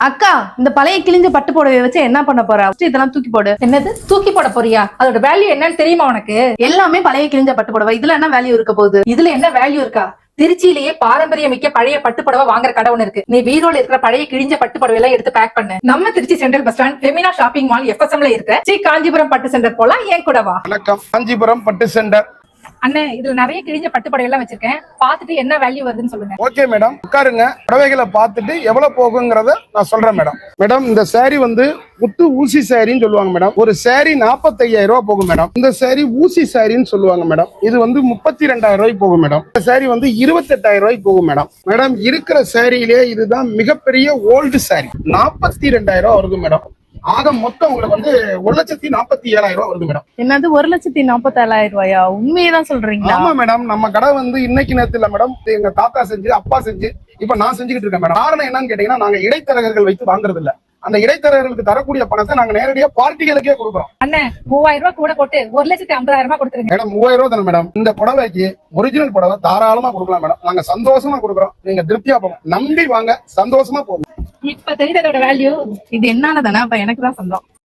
அக்கா, இந்த பழைய கிழிஞ்ச பட்டு புடவைய வச்சு என்ன பண்ண போற? இதெல்லாம் தூக்கி போடு. என்னது தூக்கி போட போறியா? அதோட வேல்யூ என்னன்னு தெரியுமா உனக்கு? எல்லாமே பழைய கிழிஞ்ச பட்டு புடவை, இதுல என்ன வேல்யூ இருக்க போகுது? இதுல என்ன வேல்யூ இருக்கா? திருச்சியிலேயே பாரம்பரியமிக்க பழைய பட்டு புடவை வாங்குற கடை ஒண்ணு இருக்கு. நீ பீரோல இருக்கிற பழைய கிழிஞ்ச பட்டு புடவை எல்லாம் எடுத்து பேக் பண்ணு. நம்ம Trichy central bus stand Femina shopping mall FSMல இருக்க ஸ்ரீ காஞ்சிபுரம் பட்டு சென்டர் போலாம். ஏன் கூட வா. வணக்கம், காஞ்சிபுரம் பட்டு சென்டர். அண்ணே, இதுல நிறைய கிழிஞ்ச பட்டு புடவை எல்லாம் வச்சிருக்கேன். பாத்துட்டு என்ன வேல்யூ வருதுன்னு சொல்லுங்க. ஓகே மேடம், உட்காருங்க. புடவைகளை பார்த்துட்டு எவ்வளவு போகுங்கிறத நான் சொல்றேன் மேடம். மேடம், இந்த சாரி வந்து முத்து ஊசி சாரின்னு சொல்லுவாங்க மேடம். ஒரு சாரி 45,000 ரூபாய் போகும் மேடம். இந்த சாரி ஊசி சாரின்னு சொல்லுவாங்க மேடம். இது வந்து 32,000 ரூபாய்க்கு போகும் மேடம். இந்த சாரி வந்து 28,000 ரூபாய்க்கு போகும் மேடம். மேடம், இருக்கிற சாரியிலே இதுதான் மிகப்பெரிய ஓல்டு சாரி. 42,000 ரூபாய் வருது மேடம். ஆக மொத்தம் உங்களுக்கு வந்து 1,47,000 ரூபாய் வருது மேடம். என்னது 1,47,000 ரூபாயா? உண்மையதான் சொல்றீங்களா? ஆமா மேடம், நம்ம கடை வந்து இன்னைக்கு நேரத்துல இல்ல மேடம். எங்க தாத்தா செஞ்சு, அப்பா செஞ்சு, இப்ப நான் செஞ்சுக்கிட்டு இருக்கேன் மேடம். காரணம் என்னன்னு கேட்டீங்கன்னா, நாங்க இடைத்தரகர்கள் வைத்து வாங்குறது இல்ல. அந்த இடைத்தரகர்களுக்கு தரக்கூடிய பணத்தை நாங்க நேரடியா பார்ட்டிகளுக்கே கொடுக்குறோம். அண்ணே, 3,000 ரூபாய் கூட போட்டு 1,50,000 ரூபாய் கொடுத்துருங்க மேடம். 3,000 ரூபாய் தானே மேடம். இந்த புடவைக்கு ஒரிஜினல் புடவை தாராளமா கொடுக்கலாம் மேடம். நாங்க சந்தோஷமா கொடுக்குறோம். நீங்க திருப்தியா போகும், நம்பி வாங்க, சந்தோஷமா போகும். இப்ப தெரியுதோட வேல்யூ. இது என்னால தானே? அப்ப எனக்கு தான் சொந்தம்.